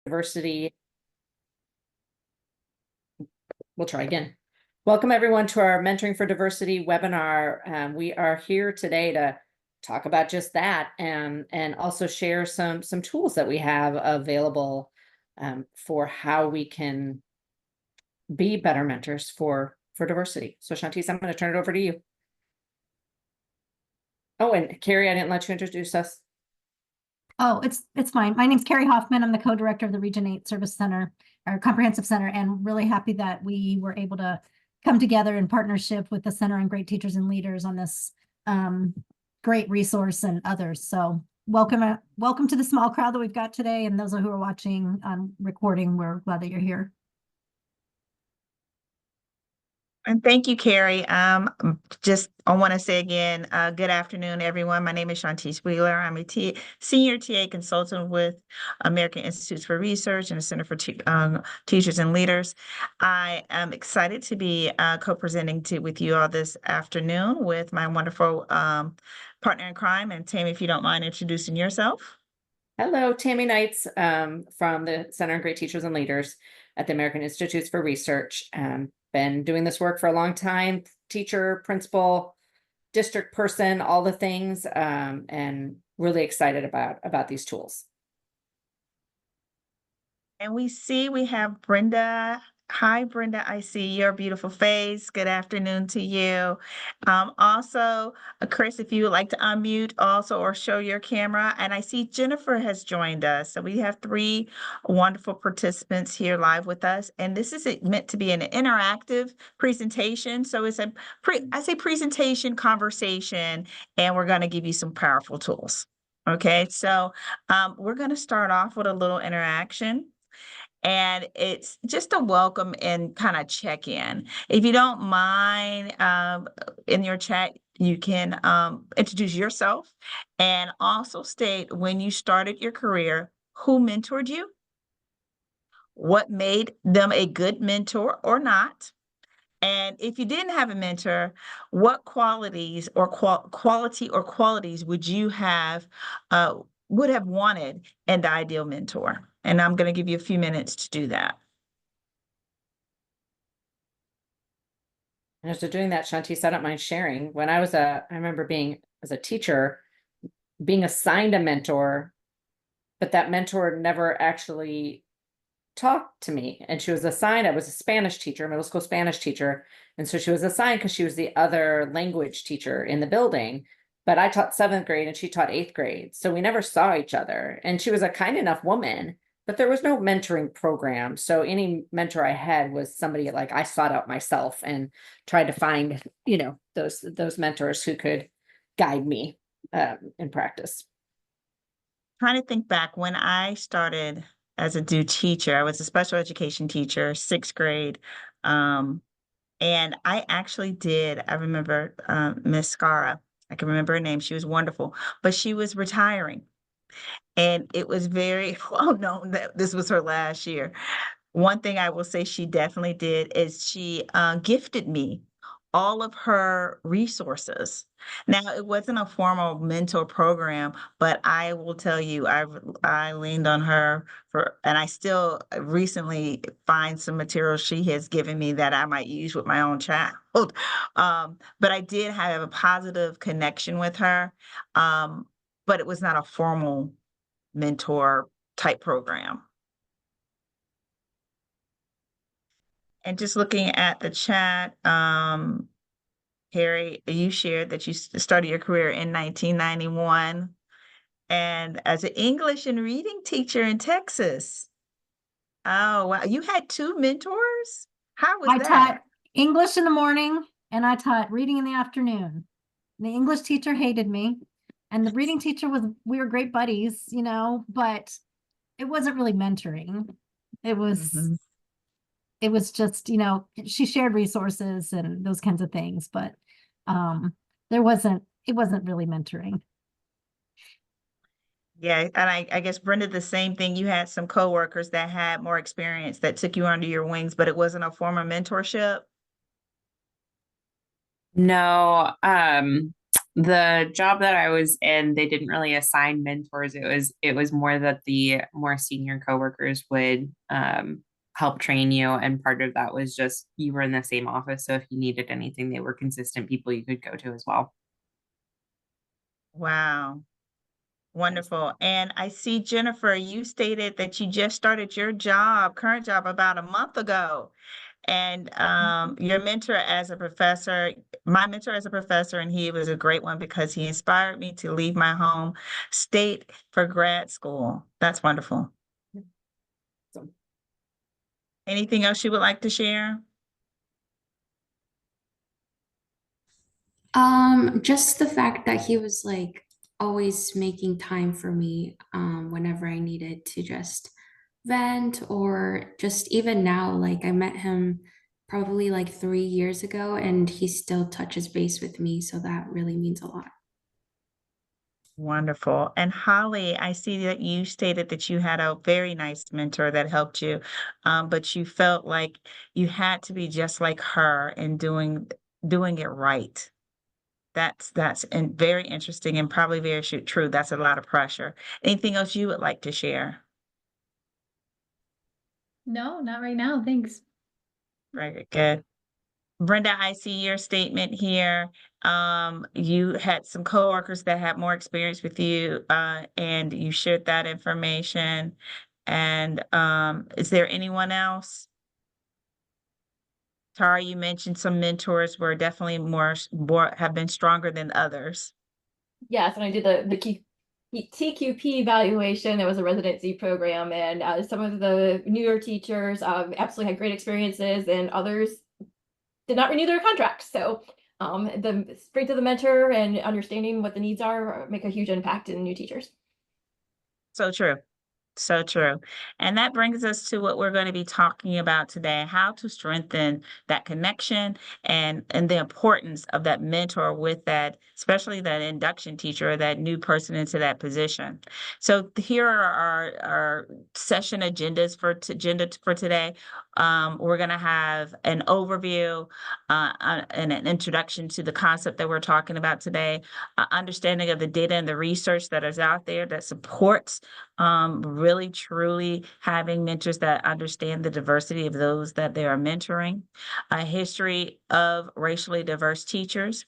Diversity. We'll try again. Welcome everyone to our Mentoring for Diversity webinar. We are here today to talk about just that and also share some tools that we have available for how we can be better mentors for diversity. So Shantice, I'm going to turn it over to you. Oh, and Carrie, I didn't let you introduce us. Oh, it's fine. My name's Carrie Hoffman. I'm the co-director of the Region 8 Service Center, or Comprehensive Center, and really happy that we were able to come together in partnership with the Center on Great Teachers and Leaders on this great resource and others. So welcome to the small crowd that we've got today, and those who are watching on recording, we're glad that you're here. And thank you, Carrie. I want to say again, good afternoon, everyone. My name is Shantice Wheeler. I'm a senior TA consultant with American Institutes for Research and the Center for Teachers and Leaders. I am excited to be co-presenting with you all this afternoon with my wonderful partner in crime. And Tammy, if you don't mind introducing yourself. Hello, Tammy Knights from the Center on Great Teachers and Leaders at the American Institutes for Research. Been doing this work for a long time, teacher, principal, district person, all the things, and really excited about these tools. And we have Brenda. Hi, Brenda. I see your beautiful face. Good afternoon to you. Also, Chris, if you would like to unmute also or show your camera. And I see Jennifer has joined us. So we have 3 wonderful participants here live with us. And this is meant to be an interactive presentation. So it's a presentation conversation, and we're going to give you some powerful tools. Okay, so we're going to start off with a little interaction. And it's just a welcome and kind of check in. If you don't mind, in your chat, you can introduce yourself and also state when you started your career, who mentored you, what made them a good mentor or not. And if you didn't have a mentor, what qualities or qualities would you have would have wanted in the ideal mentor? And I'm going to give you a few minutes to do that. And after doing that, Shantice, I don't mind sharing. When I remember being as a teacher, being assigned a mentor, but that mentor never actually talked to me. And she was assigned, I was a Spanish teacher, middle school Spanish teacher. And so she was assigned because she was the other language teacher in the building. But I taught 7th grade and she taught 8th grade. So we never saw each other. And she was a kind enough woman, but there was no mentoring program. So any mentor I had was somebody like I sought out myself and tried to find, those mentors who could guide me in practice. Trying to think back when I started as a new teacher, I was a special education teacher, 6th grade. And I actually I remember Miss Scara. I can remember her name. She was wonderful, but she was retiring. And it was very well known that this was her last year. One thing I will say she definitely did is she gifted me all of her resources. Now, it wasn't a formal mentor program, but I will tell you, I leaned on her and I still recently find some material she has given me that I might use with my own child. But I did have a positive connection with her, but it was not a formal mentor type program. And just looking at the chat, Harry, you shared that you started your career in 1991 and as an English and reading teacher in Texas. Oh, wow. You had 2 mentors? How was that? I taught English in the morning and I taught reading in the afternoon. The English teacher hated me. And the reading teacher we were great buddies, but it wasn't really mentoring. It was just, she shared resources and those kinds of things, but it wasn't really mentoring. Yeah, and I guess Brenda, the same thing. You had some coworkers that had more experience that took you under your wings, but it wasn't a form of mentorship. No, The job that I was in, they didn't really assign mentors. It was more that the more senior coworkers would help train you, and part of that was just you were in the same office, so if you needed anything, they were consistent people you could go to as well. Wow. Wonderful. And I see, Jennifer, you stated that you just started your current job about a month ago. And your mentor as a professor, my mentor as a professor, and he was a great one because he inspired me to leave my home state for grad school. That's wonderful. So, Anything else you would like to share? Just the fact that he was like always making time for me whenever I needed to just vent, or just even now, like I met him probably like 3 years ago and he still touches base with me, so that really means a lot. Wonderful. And Holly, I see that you stated that you had a very nice mentor that helped you, but you felt like you had to be just like her and doing it right. That's very interesting and probably very true. That's a lot of pressure. Anything else you would like to share? No, not right now. Thanks. Very good. Brenda, I see your statement here. You had some coworkers that had more experience with you, and you shared that information. And is there anyone else? Tara, you mentioned some mentors were definitely more have been stronger than others. Yes, when I did the TQP evaluation, there was a residency program, and some of the newer teachers absolutely had great experiences, and others did not renew their contracts. So the strength of the mentor and understanding what the needs are make a huge impact in new teachers. So true. So true. And that brings us to what we're going to be talking about today, how to strengthen that connection and the importance of that mentor with that, especially that induction teacher or that new person into that position. So here are our session agendas for today. We're going to have an overview and an introduction to the concept that we're talking about today, understanding of the data and the research that is out there that supports really truly having mentors that understand the diversity of those that they are mentoring, a history of racially diverse teachers,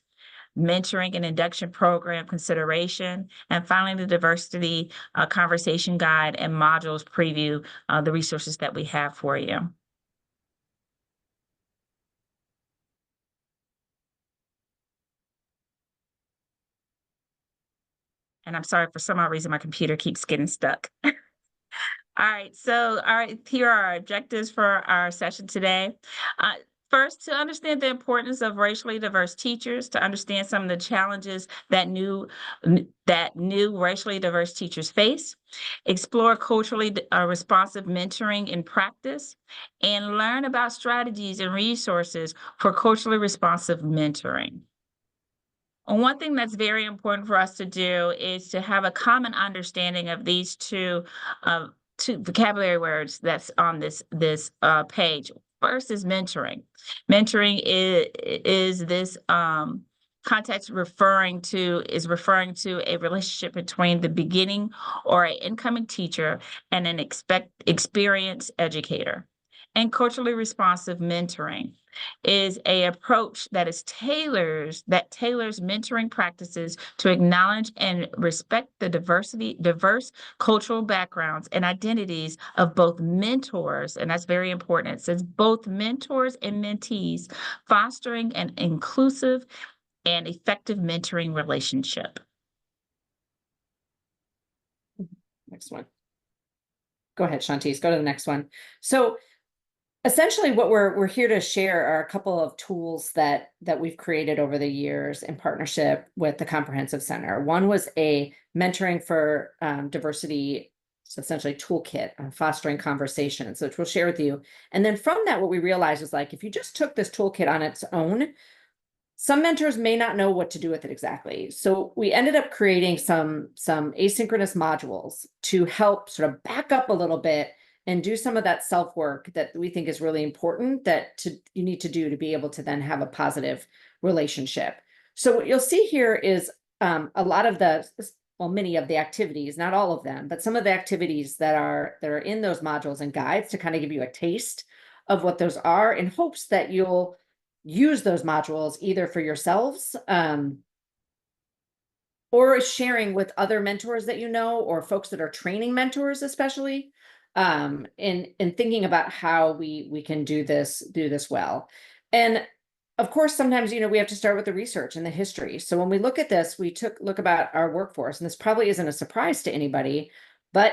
mentoring and induction program consideration, and finally the diversity conversation guide and modules preview the resources that we have for you. And I'm sorry, for some odd reason, my computer keeps getting stuck. All right, here are our objectives for our session today. First, to understand the importance of racially diverse teachers, to understand some of the challenges that new racially diverse teachers face, explore culturally responsive mentoring in practice, and learn about strategies and resources for culturally responsive mentoring. And one thing that's very important for us to do is to have a common understanding of these two vocabulary words that's on this page. First is mentoring. Mentoring is this context referring to a relationship between the beginning or an incoming teacher and an experienced educator. And culturally responsive mentoring is a approach that tailors mentoring practices to acknowledge and respect the diverse cultural backgrounds and identities of both mentors, and that's very important. It says both mentors and mentees, fostering an inclusive and effective mentoring relationship. next one. Go ahead, Shantice, go to the next one. So essentially what we're here to share are a couple of tools that we've created over the years in partnership with the Comprehensive Center. One was a mentoring for diversity, so essentially toolkit on fostering conversations, which we'll share with you. And then from that, what we realized is, like, if you just took this toolkit on its own, some mentors may not know what to do with it exactly. So we ended up creating some asynchronous modules to help sort of back up a little bit and do some of that self-work that we think is really important that you need to do to be able to then have a positive relationship. So what you'll see here is a lot of well, many of the activities, not all of them, but some of the activities that are in those modules and guides to kind of give you a taste of what those are, in hopes that you'll use those modules either for yourselves, or sharing with other mentors that you know, or folks that are training mentors, especially, in thinking about how we can do this well. And of course, sometimes, we have to start with the research and the history. So when we look at this, we look about our workforce, and this probably isn't a surprise to anybody, but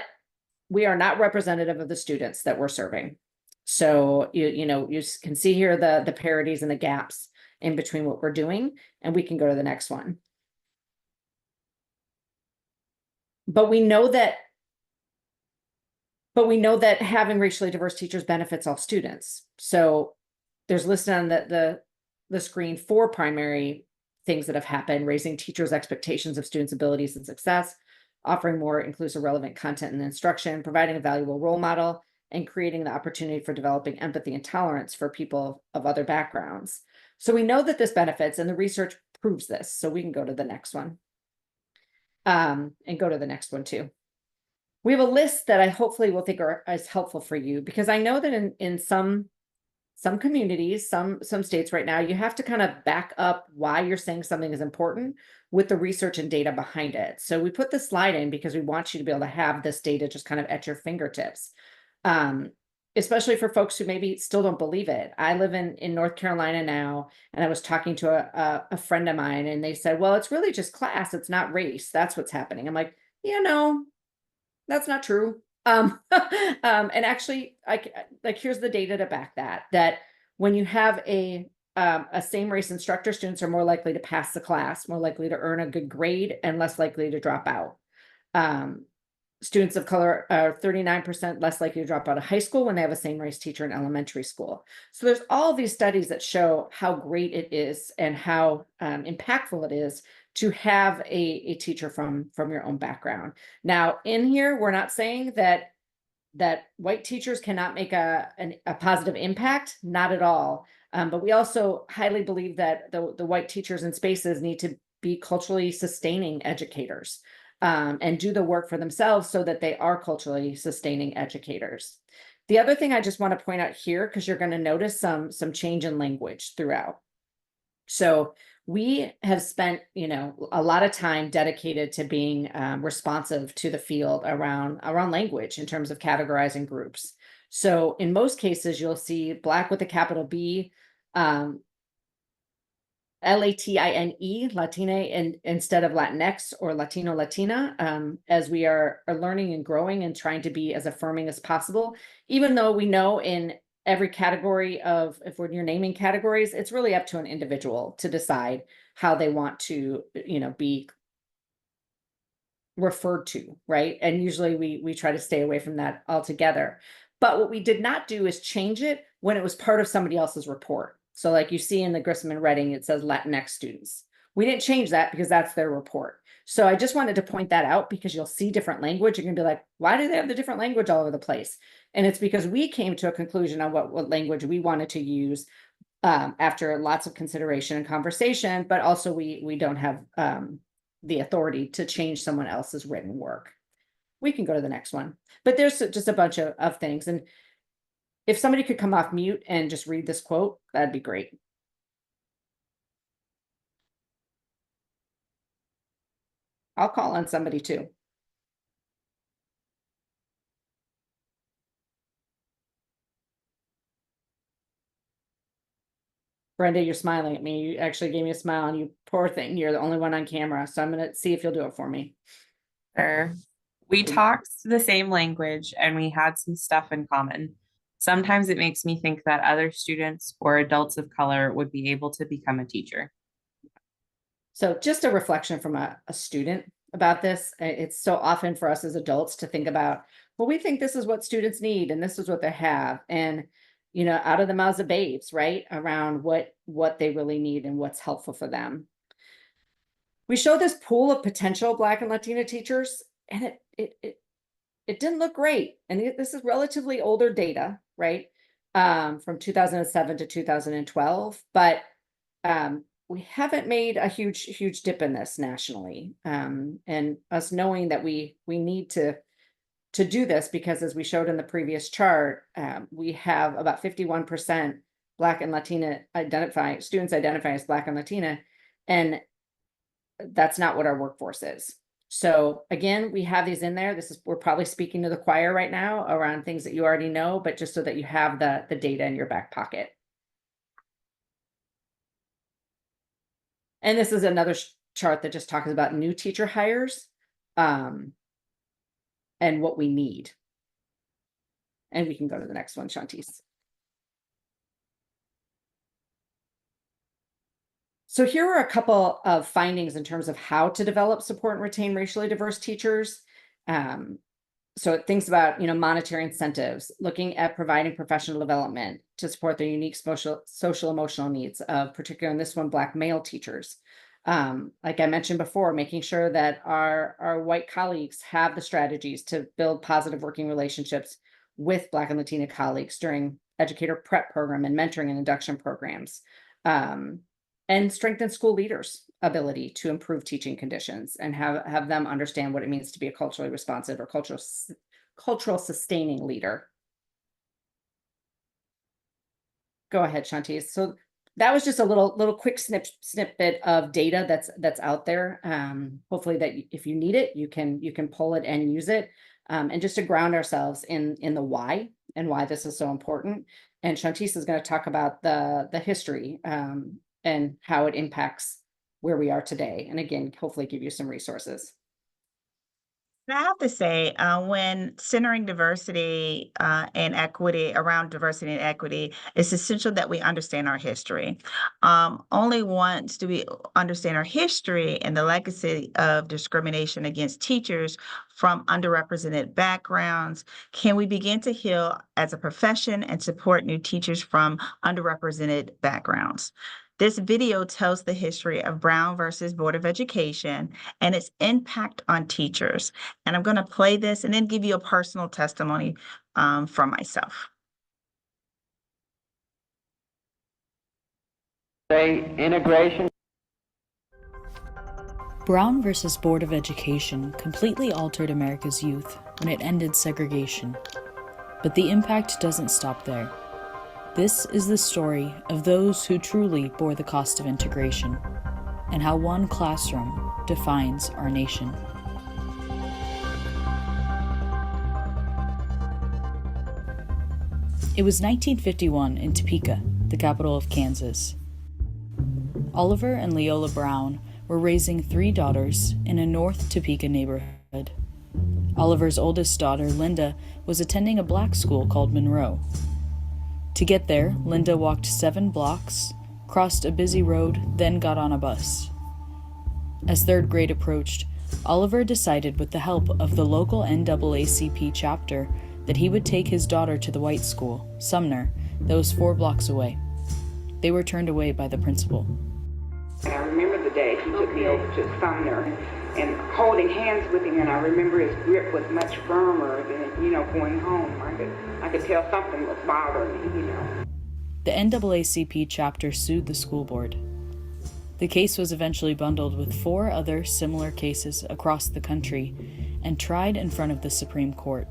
we are not representative of the students that we're serving. So you can see here the parities and the gaps in between what we're doing, and we can go to the next one. But we know that having racially diverse teachers benefits all students. So there's listed on the screen 4 primary things that have happened: raising teachers' expectations of students' abilities and success, offering more inclusive, relevant content and instruction, providing a valuable role model, and creating the opportunity for developing empathy and tolerance for people of other backgrounds. So we know that this benefits, and the research proves this. So we can go to the next one. And go to the next one too. We have a list that I hopefully will think is helpful for you, because I know that in some communities, some states right now, you have to kind of back up why you're saying something is important with the research and data behind it. So we put this slide in because we want you to be able to have this data just kind of at your fingertips. Especially for folks who maybe still don't believe it. I live in North Carolina now, and I was talking to a friend of mine, and they said, well, it's really just class, it's not race, that's what's happening. I'm like, no, that's not true. And actually, here's the data to back that when you have a same race instructor, students are more likely to pass the class, more likely to earn a good grade, and less likely to drop out. Students of color are 39% less likely to drop out of high school when they have a same race teacher in elementary school. So there's all these studies that show how great it is and how impactful it is to have a teacher from your own background. Now, in here, we're not saying that white teachers cannot make a positive impact, not at all. But we also highly believe that the white teachers in spaces need to be culturally sustaining educators. And do the work for themselves so that they are culturally sustaining educators. The other thing I just want to point out here, because you're going to notice some change in language throughout. So we have spent, a lot of time dedicated to being responsive to the field around language in terms of categorizing groups. So in most cases, you'll see Black with a capital B, Latine, Latina, and instead of Latinx or Latino, Latina, as we are learning and growing and trying to be as affirming as possible, even though we know in every category if you're naming categories, it's really up to an individual to decide how they want to, be referred to, right? And usually we try to stay away from that altogether. But what we did not do is change it when it was part of somebody else's report. So like you see in the Grissom and Redding, it says Latinx students. We didn't change that because that's their report. So I just wanted to point that out, because you'll see different language. You're gonna be like, why do they have the different language all over the place? And it's because we came to a conclusion on what language we wanted to use after lots of consideration and conversation, but also we don't have the authority to change someone else's written work. We can go to the next one, but there's just a bunch of things. And if somebody could come off mute and just read this quote, that'd be great. I'll call on somebody too. Brenda, you're smiling at me. You actually gave me a smile, and you poor thing. You're the only one on camera. So I'm going to see if you'll do it for me. Sure. We talked the same language and we had some stuff in common. Sometimes it makes me think that other students or adults of color would be able to become a teacher. So just a reflection from a student about this. It's so often for us as adults to think about, well, we think this is what students need and this is what they have. And, out of the mouths of babes, right? Around what they really need and what's helpful for them. We show this pool of potential Black and Latina teachers, and it didn't look great. And this is relatively older data, right? From 2007 to 2012. But we haven't made a huge dip in this nationally. And us knowing that we need to do this, because as we showed in the previous chart, we have about 51% Black and Latina students identify as Black and Latina, and that's not what our workforce is. So again, we have these in there. We're probably speaking to the choir right now around things that you already know, but just so that you have the data in your back pocket. And this is another chart that just talks about new teacher hires, and what we need. And we can go to the next one, Shantice. So here are a couple of findings in terms of how to develop, support, and retain racially diverse teachers. So it thinks about, monetary incentives, looking at providing professional development to support their unique social emotional needs of, particularly in this one, Black male teachers. Like I mentioned before, making sure that our white colleagues have the strategies to build positive working relationships with Black and Latina colleagues during educator prep program and mentoring and induction programs. And strengthen school leaders' ability to improve teaching conditions and have them understand what it means to be a culturally responsive or cultural sustaining leader. Go ahead, Shantice. So that was just a little quick snippet of data that's out there. Hopefully that if you need it, you can pull it and use it. And just to ground ourselves in the why and why this is so important. And Shantice is going to talk about the history and how it impacts where we are today. And again, hopefully give you some resources. I have to say, when centering diversity and equity around diversity and equity, it's essential that we understand our history. Only once do we understand our history and the legacy of discrimination against teachers from underrepresented backgrounds can we begin to heal as a profession and support new teachers from underrepresented backgrounds. This video tells the history of Brown versus Board of Education and its impact on teachers. And I'm going to play this and then give you a personal testimony from myself. Integration. Brown versus Board of Education completely altered America's youth when it ended segregation. But the impact doesn't stop there. This is the story of those who truly bore the cost of integration, and how one classroom defines our nation. It was 1951 in Topeka, the capital of Kansas. Oliver and Leola Brown were raising 3 daughters in a North Topeka neighborhood. Oliver's oldest daughter, Linda, was attending a black school called Monroe. To get there, Linda walked 7 blocks, crossed a busy road, then got on a bus. As 3rd grade approached, Oliver decided with the help of the local NAACP chapter that he would take his daughter to the white school, Sumner, that was 4 blocks away. They were turned away by the principal. And I remember the day he took me over to Sumner and holding hands with him, and I remember his grip was much firmer than, going home. I could tell something was bothering me, The NAACP chapter sued the school board. The case was eventually bundled with 4 other similar cases across the country and tried in front of the Supreme Court.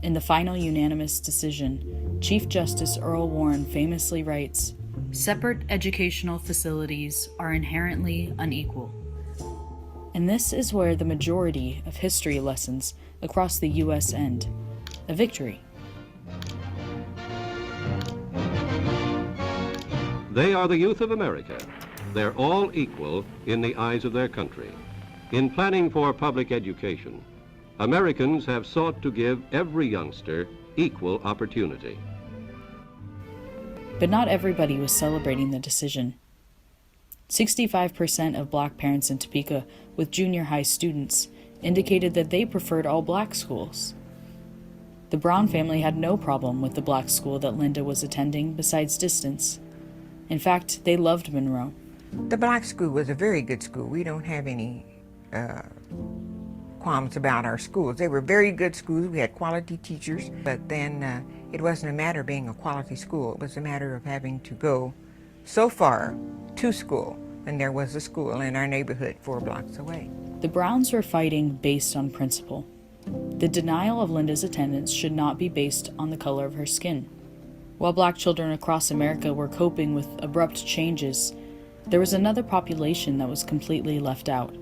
In the final unanimous decision, Chief Justice Earl Warren famously writes, "Separate educational facilities are inherently unequal." And this is where the majority of history lessons across the U.S. end. A victory. They are the youth of America. They're all equal in the eyes of their country. In planning for public education, Americans have sought to give every youngster equal opportunity. But not everybody was celebrating the decision. 65% of black parents in Topeka with junior high students indicated that they preferred all black schools. The Brown family had no problem with the black school that Linda was attending besides distance. In fact, they loved Monroe. The black school was a very good school. We don't have any qualms about our schools. They were very good schools. We had quality teachers, but then it wasn't a matter of being a quality school. It was a matter of having to go so far to school, and there was a school in our neighborhood 4 blocks away. The Browns were fighting based on principle. The denial of Linda's attendance should not be based on the color of her skin. While Black children across America were coping with abrupt changes, there was another population that was completely left out: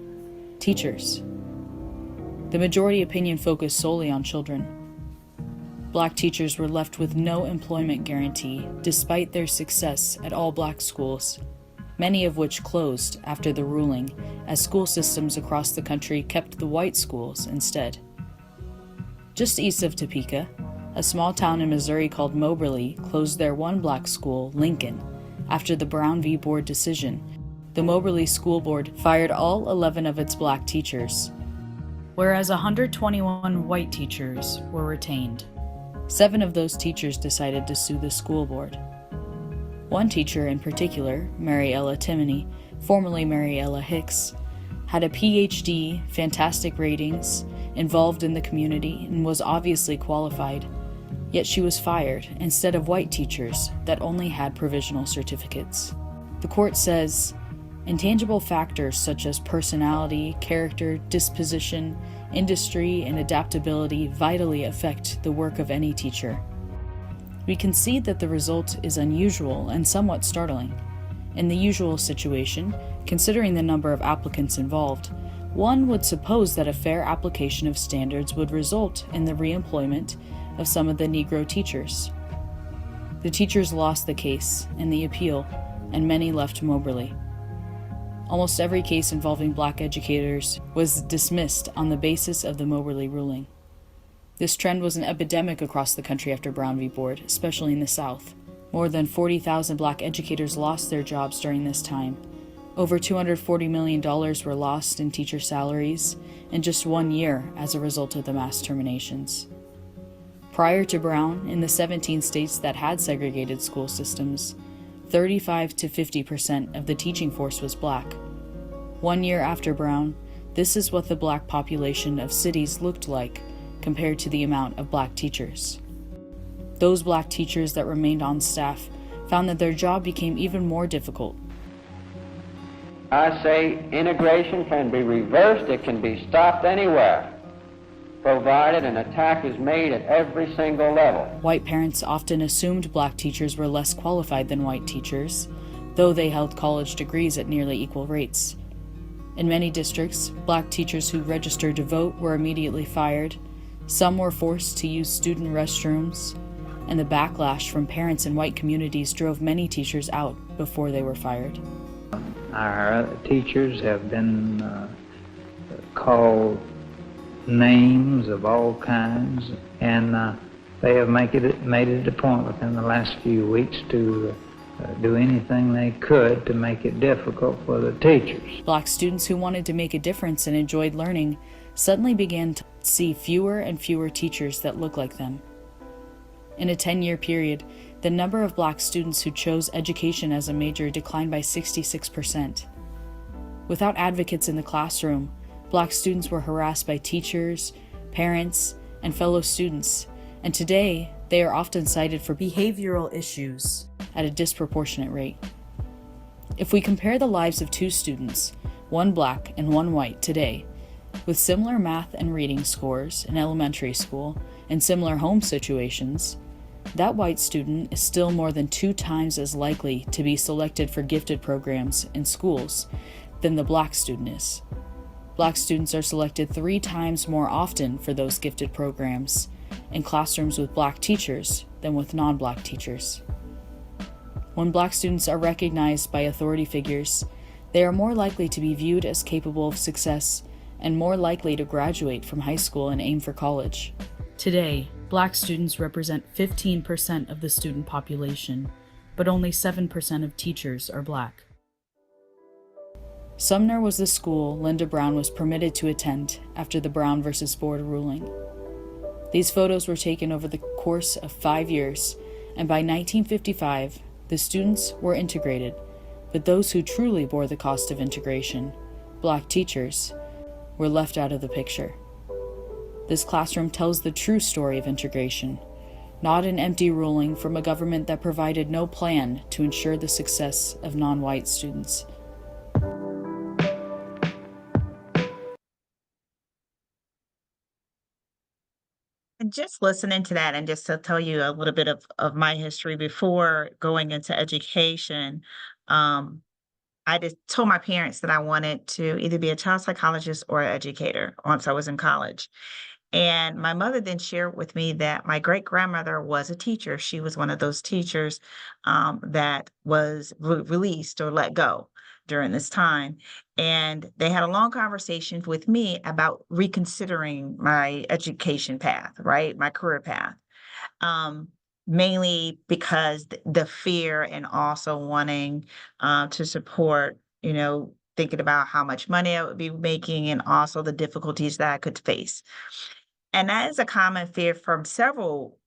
teachers. The majority opinion focused solely on children. Black teachers were left with no employment guarantee despite their success at all Black schools, many of which closed after the ruling, as school systems across the country kept the white schools instead. Just east of Topeka, a small town in Missouri called Moberly closed their one Black school, Lincoln, after the Brown v. Board decision. The Moberly School Board fired all 11 of its Black teachers, whereas 121 white teachers were retained. 7 of those teachers decided to sue the school board. One teacher in particular, Mary Ella Timoney, formerly Mary Ella Hicks, had a PhD, fantastic ratings, involved in the community, and was obviously qualified. Yet she was fired instead of white teachers that only had provisional certificates. The court says, intangible factors such as personality, character, disposition, industry, and adaptability vitally affect the work of any teacher. We concede that the result is unusual and somewhat startling. In the usual situation, considering the number of applicants involved, one would suppose that a fair application of standards would result in the reemployment of some of the Negro teachers. The teachers lost the case in the appeal, and many left Moberly. Almost every case involving Black educators was dismissed on the basis of the Moberly ruling. This trend was an epidemic across the country after Brown v. Board, especially in the South. More than 40,000 Black educators lost their jobs during this time. Over $240 million were lost in teacher salaries in just 1 year as a result of the mass terminations. Prior to Brown, in the 17 states that had segregated school systems, 35 to 50% of the teaching force was Black. 1 year after Brown, this is what the Black population of cities looked like compared to the amount of Black teachers. Those Black teachers that remained on staff found that their job became even more difficult. I say integration can be reversed, it can be stopped anywhere, provided an attack is made at every single level. White parents often assumed Black teachers were less qualified than white teachers, though they held college degrees at nearly equal rates. In many districts, Black teachers who registered to vote were immediately fired. Some were forced to use student restrooms, and the backlash from parents in white communities drove many teachers out before they were fired. Our teachers have been called names of all kinds, and they have made it a point within the last few weeks to do anything they could to make it difficult for the teachers. Black students who wanted to make a difference and enjoyed learning suddenly began to see fewer and fewer teachers that looked like them. In a 10-year period, the number of Black students who chose education as a major declined by 66%. Without advocates in the classroom, Black students were harassed by teachers, parents, and fellow students, and today they are often cited for behavioral issues at a disproportionate rate. If we compare the lives of 2 students, one Black and one white today, with similar math and reading scores in elementary school and similar home situations, that white student is still more than 2 times as likely to be selected for gifted programs in schools than the Black student is. Black students are selected 3 times more often for those gifted programs in classrooms with Black teachers than with non-Black teachers. When Black students are recognized by authority figures, they are more likely to be viewed as capable of success and more likely to graduate from high school and aim for college. Today, Black students represent 15% of the student population, but only 7% of teachers are Black. Sumner was the school Linda Brown was permitted to attend after the Brown v. Board ruling. These photos were taken over the course of 5 years, and by 1955, the students were integrated, but those who truly bore the cost of integration, Black teachers, were left out of the picture. This classroom tells the true story of integration. not an empty ruling from a government that provided no plan to ensure the success of non-white students. And just listening to that, and just to tell you a little bit of my history before going into education, um, I just told my parents that I wanted to either be a child psychologist or an educator once I was in college. And my mother then shared with me that my great grandmother was a teacher. She was one of those teachers that was released or let go during this time. And they had a long conversation with me about reconsidering my education path, right? My career path. Um, Mainly because the fear and also wanting to support, thinking about how much money I would be making and also the difficulties that I could face. And that is a common fear from several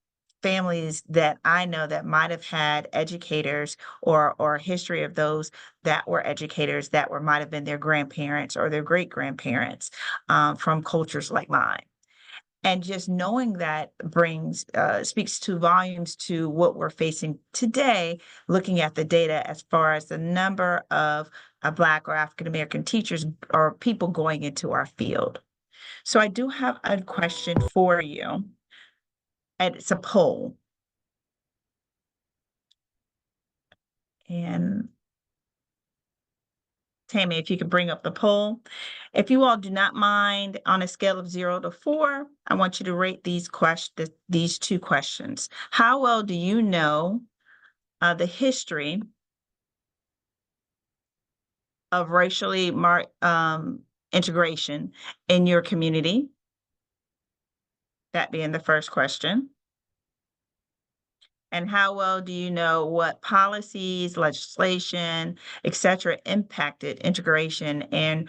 families that I know that might have had educators or history of those that were educators that were might have been their grandparents or their great grandparents from cultures like mine. And just knowing that brings speaks to volumes to what we're facing today, looking at the data as far as the number of Black or African American teachers or people going into our field. So I do have a question for you, and it's a poll. And Tammy, if you could bring up the poll. If you all do not mind, on a scale of 0 to 4, I want you to rate these two questions. How well do you know the history of racially marked integration in your community? That being the first question. And how well do you know what policies, legislation, et cetera, impacted integration and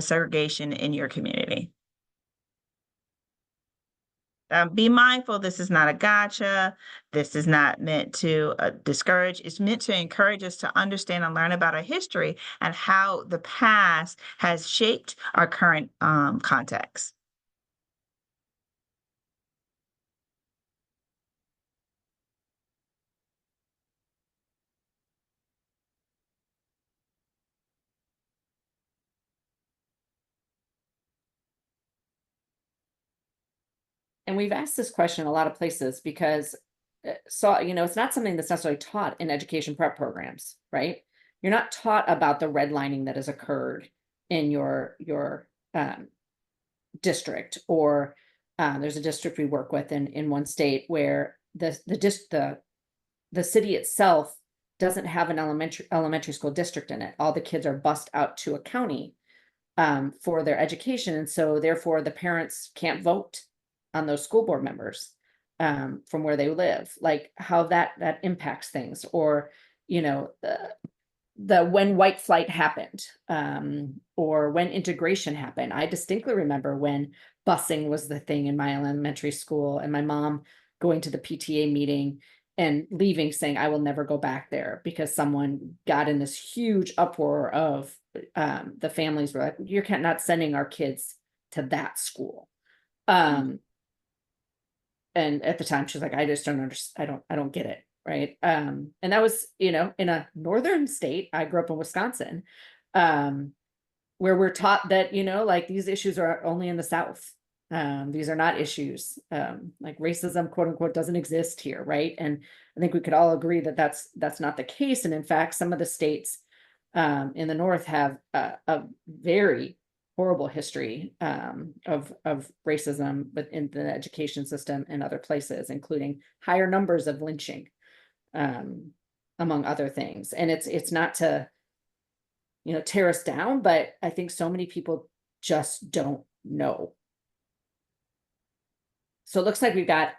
segregation in your community? Be mindful, this is not a gotcha. This is not meant to discourage. It's meant to encourage us to understand and learn about our history and how the past has shaped our current context. And we've asked this question in a lot of places because it's not something that's necessarily taught in education prep programs, right? You're not taught about the redlining that has occurred in your district, or there's a district we work with in one state where the city itself doesn't have an elementary school district in it. All the kids are bused out to a county for their education, and so therefore the parents can't vote on those school board members from where they live, like how that impacts things, or the when white flight happened, or when integration happened. I distinctly remember when busing was the thing in my elementary school, and my mom going to the PTA meeting and leaving saying, I will never go back there, because someone got in this huge uproar of the families were like, you're not sending our kids to that school. And at the time she was like, I just don't understand. I don't get it. Right. And that was, in a northern state. I grew up in Wisconsin, where we're taught that, like these issues are only in the South. These are not issues, like racism, quote unquote, doesn't exist here. Right. And I think we could all agree that that's not the case. And in fact, some of the states in the North have a very horrible history of racism within the education system and other places, including higher numbers of lynching, among other things. And it's not to, tear us down, but I think so many people just don't know. So it looks like we've got,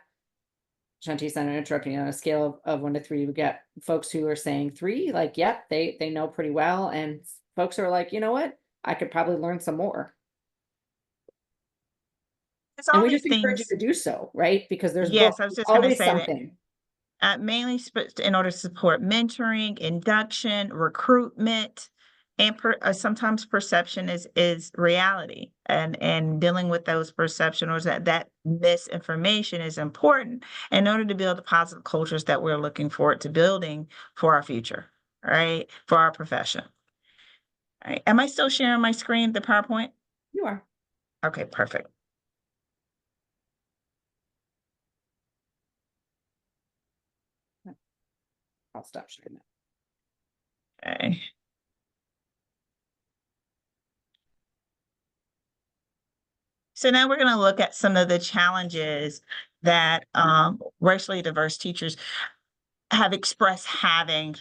Shantice, I'm interrupting, on a scale of 1 to 3, we got folks who are saying 3, like, yep, they know pretty well. And folks are like, you know what? I could probably learn some more. And we just encourage you to do so, right? Because there's I was just always say something. Mainly in order to support mentoring, induction, recruitment, and sometimes perception is reality. and dealing with those perceptions or that misinformation is important in order to build the positive cultures that we're looking forward to building for our future, right? For our profession. All right. Am I still sharing my screen, the PowerPoint? You are. Okay, perfect. I'll stop sharing that. Okay. So now we're going to look at some of the challenges that racially diverse teachers have expressed having.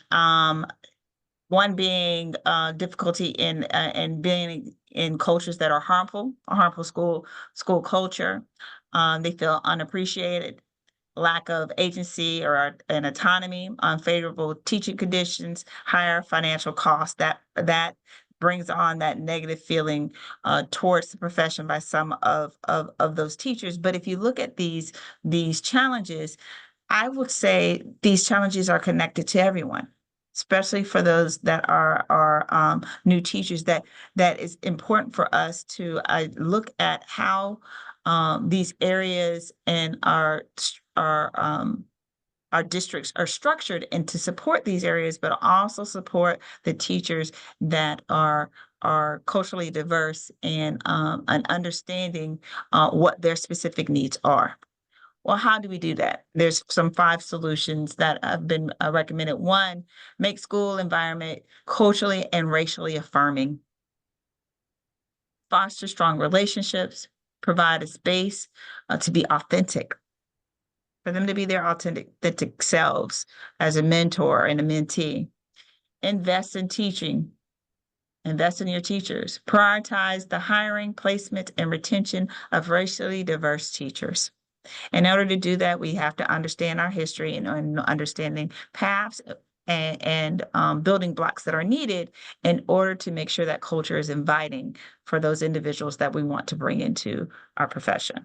One being difficulty in being in cultures that are harmful, a harmful school culture. They feel unappreciated, lack of agency or an autonomy, unfavorable teaching conditions, higher financial costs. That brings on that negative feeling towards the profession by some of those teachers. But if you look at these challenges, I would say these challenges are connected to everyone, especially for those that are new teachers. That is important for us to look at how these areas and our districts are structured and to support these areas, but also support the teachers that are culturally diverse and understanding what their specific needs are. Well, how do we do that? There's some 5 solutions that have been recommended. 1, make school environment culturally and racially affirming. Foster strong relationships, provide a space to be authentic, for them to be their authentic selves as a mentor and a mentee. Invest in teaching. Invest in your teachers. Prioritize the hiring, placement, and retention of racially diverse teachers. In order to do that, we have to understand our history and understanding paths and building blocks that are needed in order to make sure that culture is inviting for those individuals that we want to bring into our profession.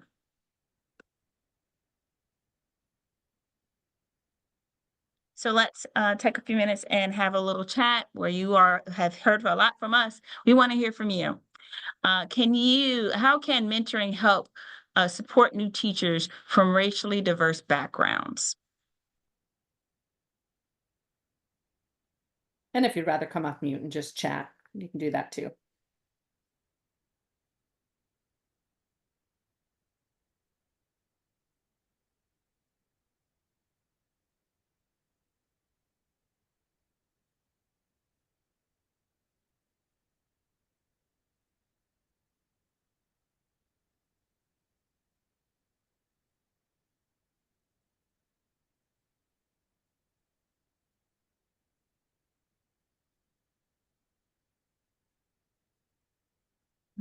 So let's take a few minutes and have a little chat where you have heard a lot from us. We want to hear from you. How can mentoring help support new teachers from racially diverse backgrounds? And if you'd rather come off mute and just chat, you can do that too.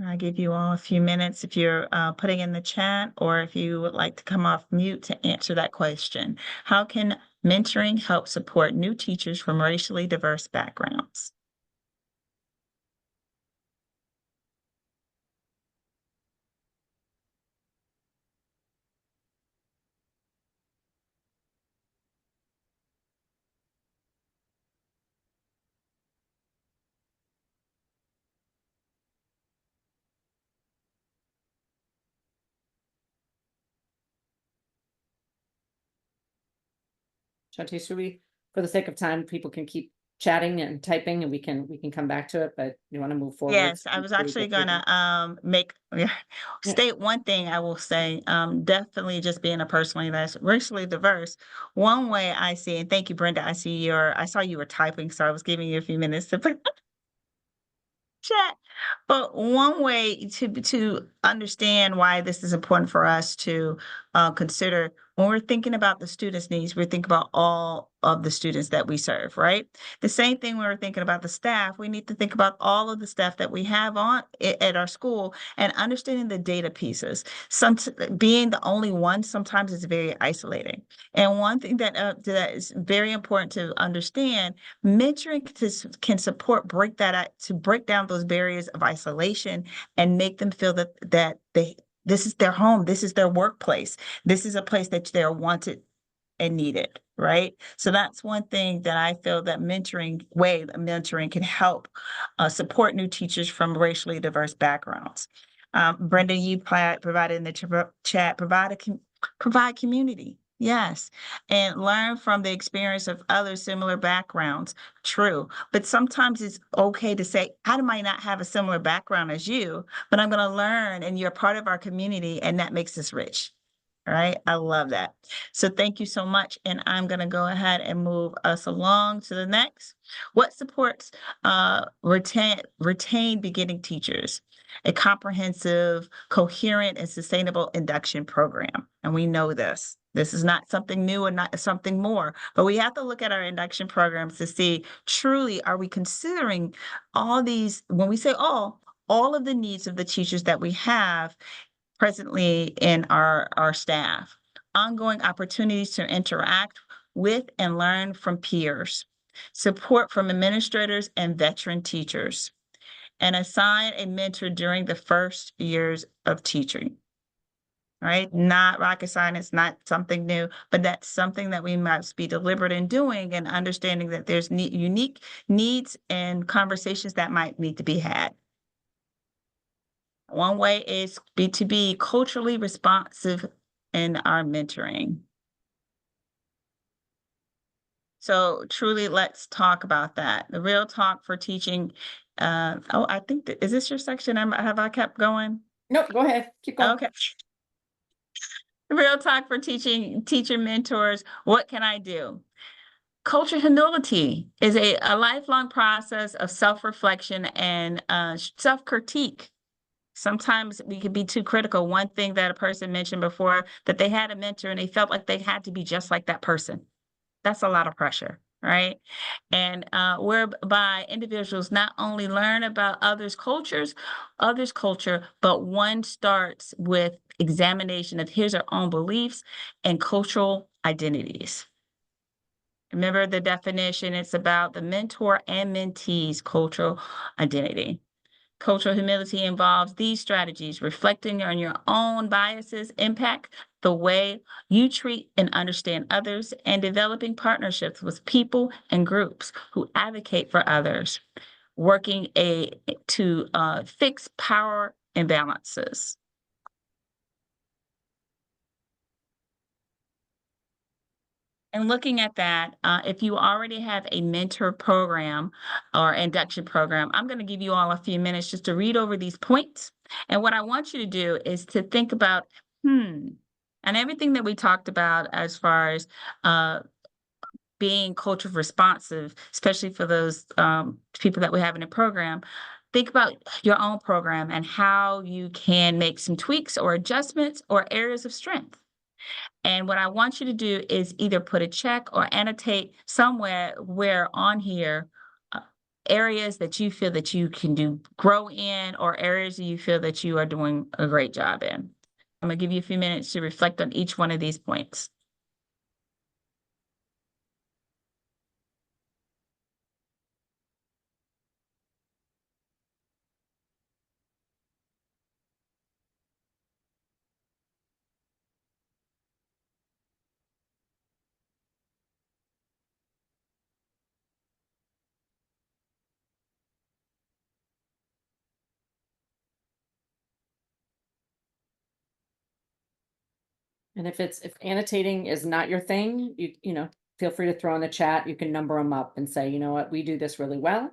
I'll give you all a few minutes if you're putting in the chat or if you would like to come off mute to answer that question. How can mentoring help support new teachers from racially diverse backgrounds? Shanti, should we, for the sake of time, people can keep chatting and typing and we can come back to it, but you want to move forward? Yes, I was actually gonna state one thing I will say, definitely just being a person that's racially diverse. One way I see, and thank you, Brenda, I saw you were typing, so I was giving you a few minutes to put chat. But one way to understand why this is important for us to consider when we're thinking about the students' needs, we think about all of the students that we serve, right? The same thing when we're thinking about the staff, we need to think about all of the staff that we have at our school and understanding the data pieces. Being the only one sometimes is very isolating. And one thing that is very important to understand, mentoring can support break down those barriers of isolation and make them feel that this is their home, this is their workplace, this is a place that they're wanted and needed, right? So that's one thing that I feel that mentoring can help support new teachers from racially diverse backgrounds. Brenda, you provided in the chat, provide community. Yes. And learn from the experience of other similar backgrounds. True. But sometimes it's okay to say, I might not have a similar background as you, but I'm going to learn and you're part of our community and that makes us rich. All right. I love that. So thank you so much. And I'm going to go ahead and move us along to the next. What supports retain beginning teachers? A comprehensive, coherent, and sustainable induction program. And we know this. This is not something new and not something more, but we have to look at our induction programs to see truly, are we considering all these, when we say all of the needs of the teachers that we have presently in our staff, ongoing opportunities to interact with and learn from peers, support from administrators and veteran teachers, and assign a mentor during the first years of teaching. Right? Not rocket science, not something new, but that's something that we must be deliberate in doing and understanding that there's unique needs and conversations that might need to be had. One way is to be culturally responsive in our mentoring. So truly, let's talk about that. The real talk for teaching. I think is this your section? Have I kept going? Nope, go ahead. Keep going. Okay. Real talk for teacher mentors. What can I do? Culture humility is a lifelong process of self-reflection and self-critique. Sometimes we can be too critical. One thing that a person mentioned before, that they had a mentor and they felt like they had to be just like that person. That's a lot of pressure, right? And whereby individuals not only learn about others' culture, but one starts with examination of here's our own beliefs and cultural identities. Remember the definition, it's about the mentor and mentee's cultural identity. Cultural humility involves these strategies: reflecting on your own biases impact the way you treat and understand others, and developing partnerships with people and groups who advocate for others, working to fix power imbalances. And looking at that, if you already have a mentor program or induction program, I'm going to give you all a few minutes just to read over these points. And what I want you to do is to think about, and everything that we talked about as far as being culture responsive, especially for those people that we have in the program. Think about your own program and how you can make some tweaks or adjustments or areas of strength. And what I want you to do is either put a check or annotate somewhere where on here areas that you feel that you can grow in, or areas that you feel that you are doing a great job in. I'm going to give you a few minutes to reflect on each one of these points. And if annotating is not your thing, you know, feel free to throw in the chat. You can number them up and say, you know what, we do this really well.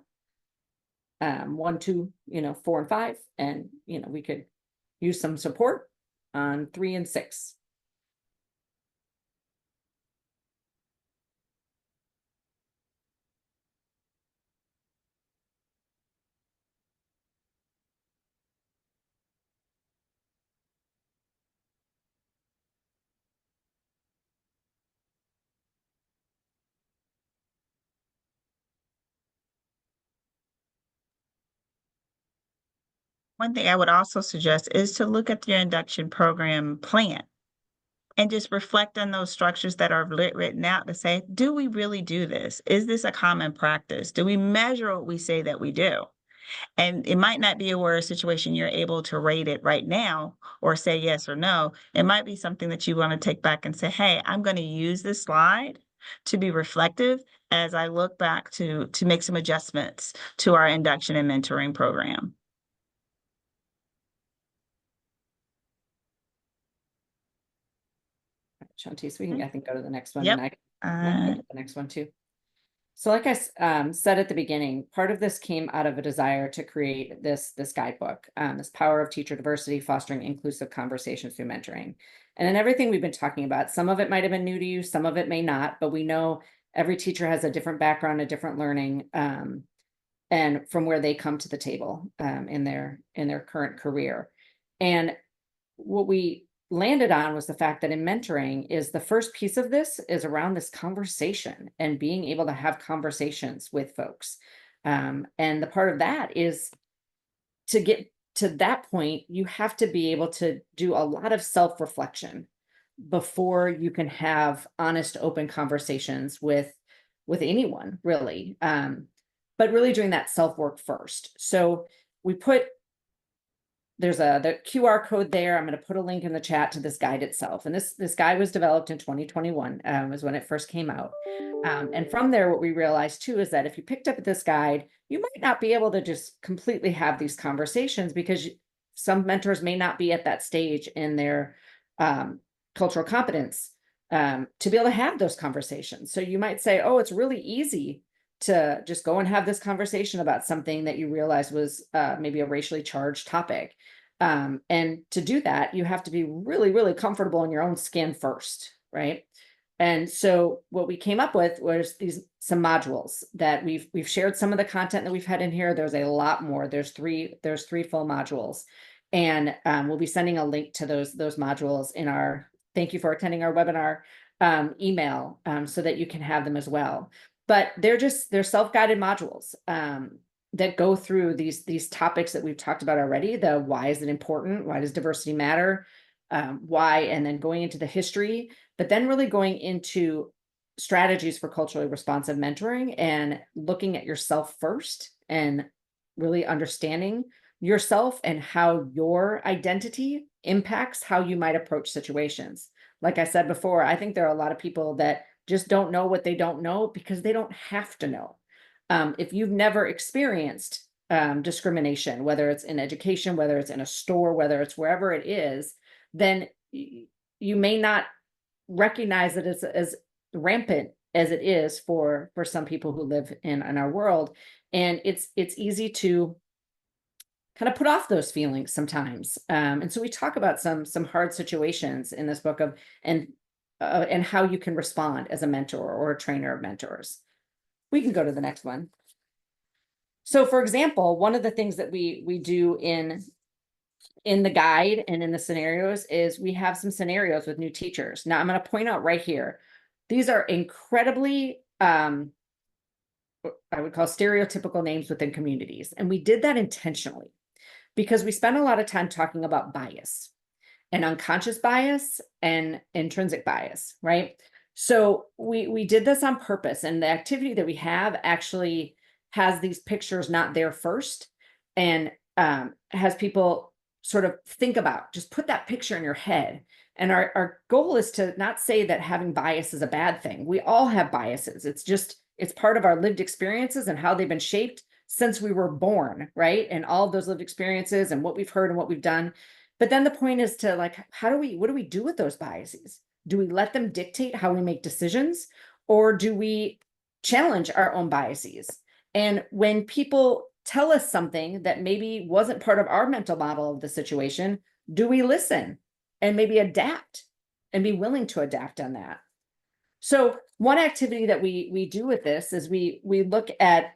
1, 2, 4 and 5, and we could use some support on 3 and 6. One thing I would also suggest is to look at your induction program plan and just reflect on those structures that are written out to say, do we really do this? Is this a common practice? Do we measure what we say that we do? And it might not be a situation you're able to rate it right now or say yes or no. It might be something that you want to take back and say, hey, I'm going to use this slide to be reflective as I look back to make some adjustments to our induction and mentoring program. Shanti, so we can, I think, go to the next one. Yep. And I can go to the next one too. So like I said at the beginning, part of this came out of a desire to create this guidebook, this power of teacher diversity, fostering inclusive conversations through mentoring. And then everything we've been talking about, some of it might have been new to you, some of it may not, but we know every teacher has a different background, a different learning, and from where they come to the table in their current career. And what we landed on was the fact that in mentoring is the first piece of this is around this conversation and being able to have conversations with folks. And the part of that is to get to that point, you have to be able to do a lot of self-reflection before you can have honest, open conversations with anyone, really. But really doing that self-work first. So we put there's the QR code there. I'm going to put a link in the chat to this guide itself. And this guide was developed in 2021, was when it first came out. And from there, what we realized too, is that if you picked up this guide, you might not be able to just completely have these conversations because some mentors may not be at that stage in their cultural competence to be able to have those conversations. So you might say, oh, it's really easy to just go and have this conversation about something that you realize was maybe a racially charged topic. And to do that, you have to be really, really comfortable in your own skin first, right? And so what we came up with was some modules that we've shared some of the content that we've had in here. There's a lot more. There's three full modules. And we'll be sending a link to those modules in our thank you for attending our webinar email so that you can have them as well. But they're self-guided modules that go through these topics that we've talked about already. The why is it important? Why does diversity matter? Why, and then going into the history, but then really going into strategies for culturally responsive mentoring and looking at yourself first and really understanding yourself and how your identity impacts how you might approach situations. Like I said before, I think there are a lot of people that just don't know what they don't know because they don't have to know. If you've never experienced discrimination, whether it's in education, whether it's in a store, whether it's wherever it is, then you may not recognize it as rampant as it is for some people who live in our world. And it's easy to kind of put off those feelings sometimes. And so we talk about some hard situations in this book and how you can respond as a mentor or a trainer of mentors. We can go to the next one. So for example, one of the things that we do in the guide and in the scenarios is we have some scenarios with new teachers. Now I'm going to point out right here, these are incredibly, I would call stereotypical names within communities. And we did that intentionally because we spend a lot of time talking about bias and unconscious bias and intrinsic bias, right? So we did this on purpose, and the activity that we have actually has these pictures not there first, and has people sort of think about, just put that picture in your head. And our goal is to not say that having bias is a bad thing. We all have biases. It's part of our lived experiences and how they've been shaped since we were born, right? And all of those lived experiences and what we've heard and what we've done. But then the point is to like, what do we do with those biases? Do we let them dictate how we make decisions, or do we challenge our own biases? And when people tell us something that maybe wasn't part of our mental model of the situation, do we listen and maybe adapt and be willing to adapt on that? So one activity that we do with this is we look at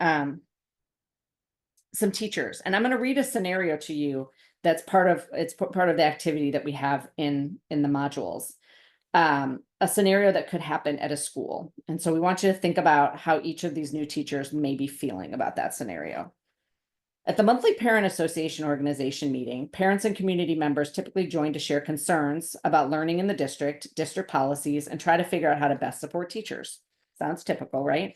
some teachers, and I'm going to read a scenario to you that's part of the activity that we have in the modules. A scenario that could happen at a school. And so we want you to think about how each of these new teachers may be feeling about that scenario. At the monthly Parent Association organization meeting, parents and community members typically join to share concerns about learning in the district policies, and try to figure out how to best support teachers. Sounds typical, right?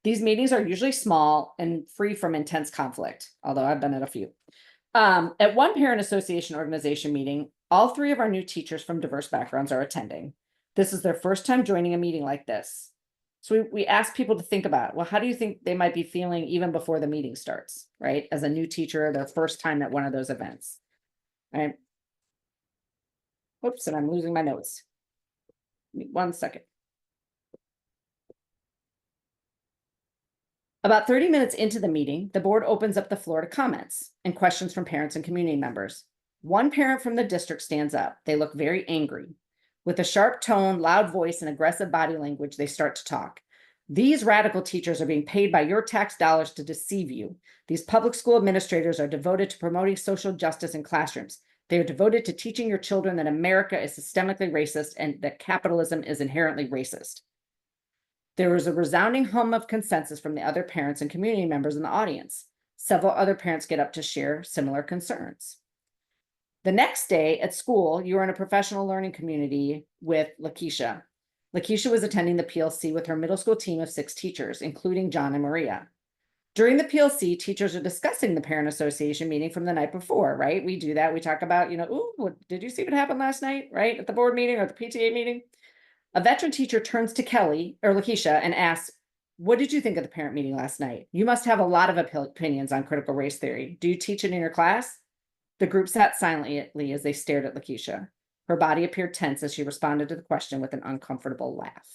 These meetings are usually small and free from intense conflict, although I've been at a few. At one Parent Association organization meeting, all three of our new teachers from diverse backgrounds are attending. This is their first time joining a meeting like this. So we ask people to think about, well, how do you think they might be feeling even before the meeting starts, right? As a new teacher, their first time at one of those events, right? Oops, and I'm losing my notes. 1 second. About 30 minutes into the meeting, the board opens up the floor to comments and questions from parents and community members. One parent from the district stands up. They look very angry. With a sharp tone, loud voice, and aggressive body language, they start to talk. These radical teachers are being paid by your tax dollars to deceive you. These public school administrators are devoted to promoting social justice in classrooms. They are devoted to teaching your children that America is systemically racist and that capitalism is inherently racist. There was a resounding hum of consensus from the other parents and community members in the audience. Several other parents get up to share similar concerns. The next day at school, you were in a professional learning community with Lakeisha. Lakeisha was attending the PLC with her middle school team of 6 teachers, including John and Maria. During the PLC, teachers are discussing the parent association meeting from the night before, right? We do that. We talk about, ooh, did you see what happened last night, right? At the board meeting or the PTA meeting? A veteran teacher turns to Kelly or Lakeisha and asks, what did you think of the parent meeting last night? You must have a lot of opinions on critical race theory. Do you teach it in your class? The group sat silently as they stared at Lakeisha. Her body appeared tense as she responded to the question with an uncomfortable laugh.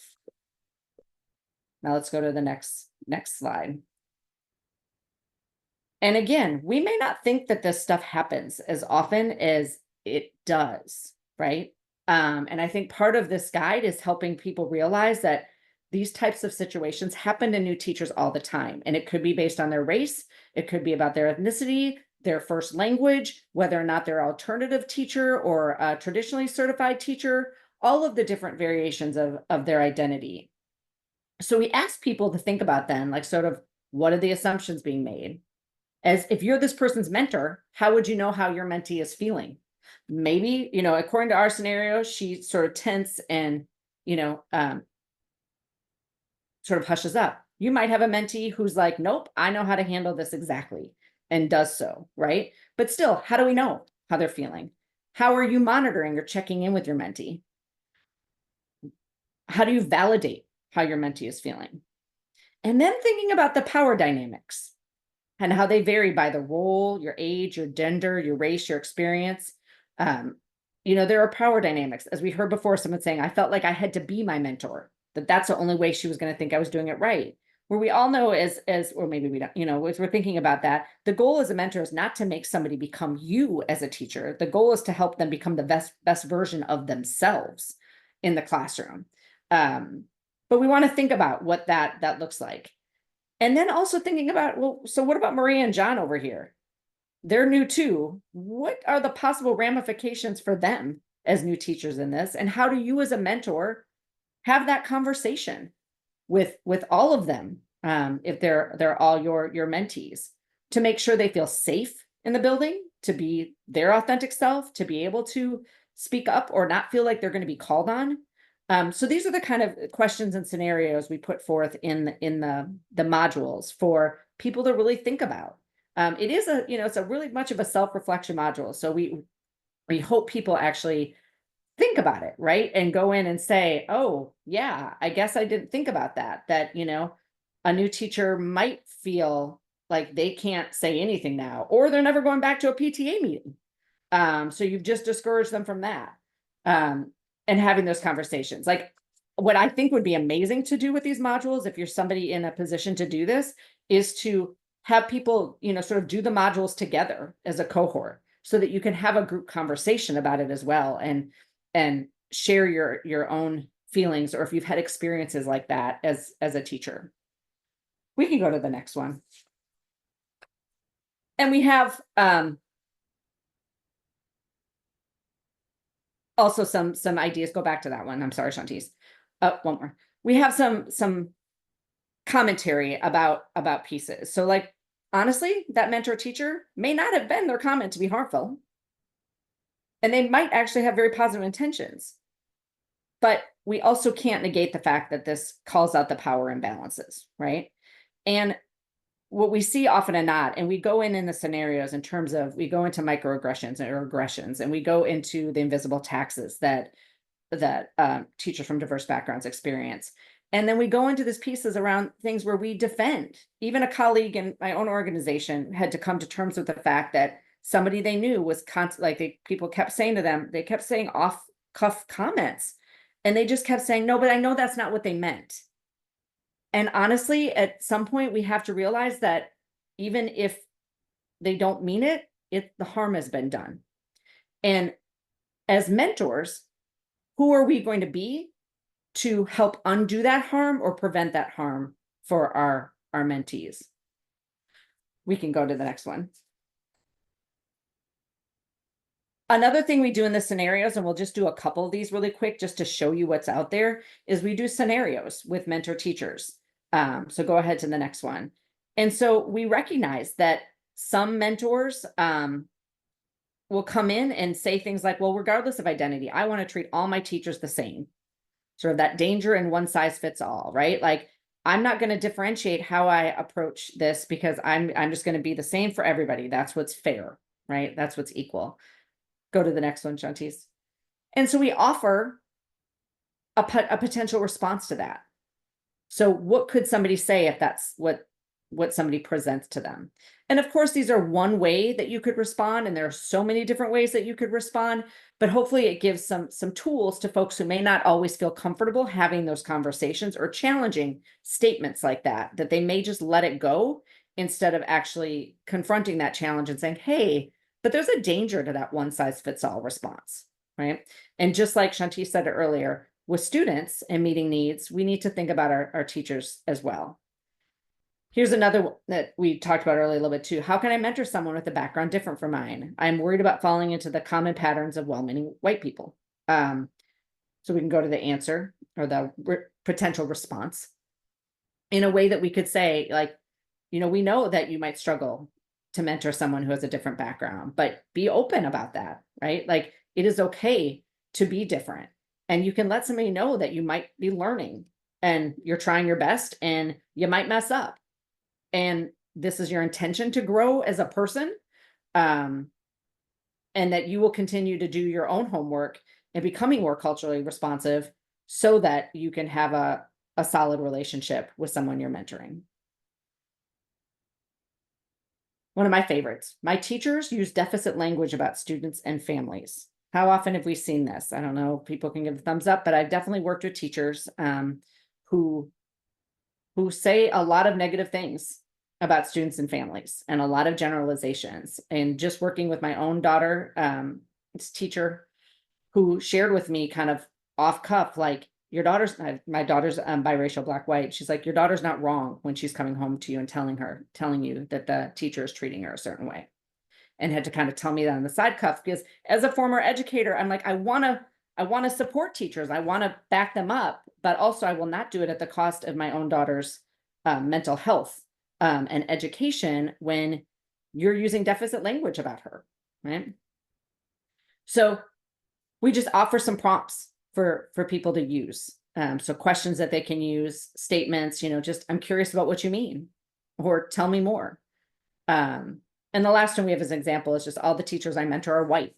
Now let's go to the next slide. And again, we may not think that this stuff happens as often as it does, right? And I think part of this guide is helping people realize that these types of situations happen to new teachers all the time. And it could be based on their race. It could be about their ethnicity, their first language, whether or not they're an alternative teacher or a traditionally certified teacher, all of the different variations of their identity. So we ask people to think about then, like sort of, what are the assumptions being made? As if you're this person's mentor, how would you know how your mentee is feeling? Maybe, according to our scenario, she's sort of tense and, sort of hushes up. You might have a mentee who's like, nope, I know how to handle this exactly, and does so, right? But still, how do we know how they're feeling? How are you monitoring or checking in with your mentee? How do you validate how your mentee is feeling? And then thinking about the power dynamics and how they vary by the role, your age, your gender, your race, your experience. There are power dynamics. As we heard before, someone saying, I felt like I had to be my mentor, that's the only way she was going to think I was doing it right. Where we all know or maybe we don't, as we're thinking about that, the goal as a mentor is not to make somebody become you as a teacher. The goal is to help them become the best version of themselves in the classroom. But we want to think about what that looks like. And then also thinking about, well, so what about Maria and John over here? They're new too. What are the possible ramifications for them as new teachers in this? And how do you as a mentor have that conversation with all of them, if they're all your mentees, to make sure they feel safe in the building, to be their authentic self, to be able to speak up or not feel like they're going to be called on? So these are the kind of questions and scenarios we put forth in the modules for people to really think about. It is it's a really much of a self-reflection module. So we hope people actually think about it, right? And go in and say, oh yeah, I guess I didn't think about that, a new teacher might feel like they can't say anything now, or they're never going back to a PTA meeting. So you've just discouraged them from that. And having those conversations. Like, what I think would be amazing to do with these modules, if you're somebody in a position to do this, is to have people, sort of do the modules together as a cohort, so that you can have a group conversation about it as well, and share your own feelings, or if you've had experiences like that as a teacher. We can go to the next one. And we have also some ideas. Go back to that one. I'm sorry, Shantice. One more. We have some commentary about pieces. So, like, honestly, that mentor teacher may not have been their comment to be harmful, and they might actually have very positive intentions. But we also can't negate the fact that this calls out the power imbalances, right? And what we see often and not, and we go in the scenarios in terms of, we go into microaggressions or aggressions, and we go into the invisible taxes that teachers from diverse backgrounds experience. And then we go into these pieces around things where we defend. Even a colleague in my own organization had to come to terms with the fact that somebody they knew was people kept saying to them, they kept saying off-cuff comments. And they just kept saying, no, but I know that's not what they meant. And honestly, at some point we have to realize that even if they don't mean it, the harm has been done. And as mentors, who are we going to be to help undo that harm or prevent that harm for our mentees? We can go to the next one. Another thing we do in the scenarios, and we'll just do a couple of these really quick just to show you what's out there, is we do scenarios with mentor teachers. So go ahead to the next one. And so we recognize that some mentors will come in and say things like, well, regardless of identity, I want to treat all my teachers the same. Sort of that danger and one size fits all, right? Like, I'm not going to differentiate how I approach this because I'm just going to be the same for everybody. That's what's fair, right? That's what's equal. Go to the next one, Shantice. And so we offer a potential response to that. So what could somebody say if that's what somebody presents to them? And of course, these are one way that you could respond, and there are so many different ways that you could respond, but hopefully it gives some tools to folks who may not always feel comfortable having those conversations or challenging statements like that they may just let it go instead of actually confronting that challenge and saying, hey, but there's a danger to that one size fits all response, right? And just like Shantice said earlier, with students and meeting needs, we need to think about our teachers as well. Here's another one that we talked about earlier a little bit too. How can I mentor someone with a background different from mine? I'm worried about falling into the common patterns of well-meaning white people. So we can go to the answer or the potential response in a way that we could say, like, we know that you might struggle to mentor someone who has a different background, but be open about that, right? Like, it is okay to be different. And you can let somebody know that you might be learning and you're trying your best and you might mess up. And this is your intention to grow as a person, and that you will continue to do your own homework and becoming more culturally responsive so that you can have a solid relationship with someone you're mentoring. One of my favorites, my teachers use deficit language about students and families. How often have we seen this? I don't know, people can give a thumbs up, but I've definitely worked with teachers who say a lot of negative things about students and families and a lot of generalizations. And just working with my own daughter, teacher, who shared with me kind of off cuff, like, my daughter's biracial, black, white. She's like, your daughter's not wrong when she's coming home to you and telling you that the teacher is treating her a certain way. And had to kind of tell me that on the side cuff, because as a former educator, I'm like, I want to support teachers. I want to back them up, but also I will not do it at the cost of my own daughter's mental health and education when you're using deficit language about her, right? So we just offer some prompts for people to use. So questions that they can use, statements, just, I'm curious about what you mean, or tell me more. And the last one we have as an example is just all the teachers I mentor are white.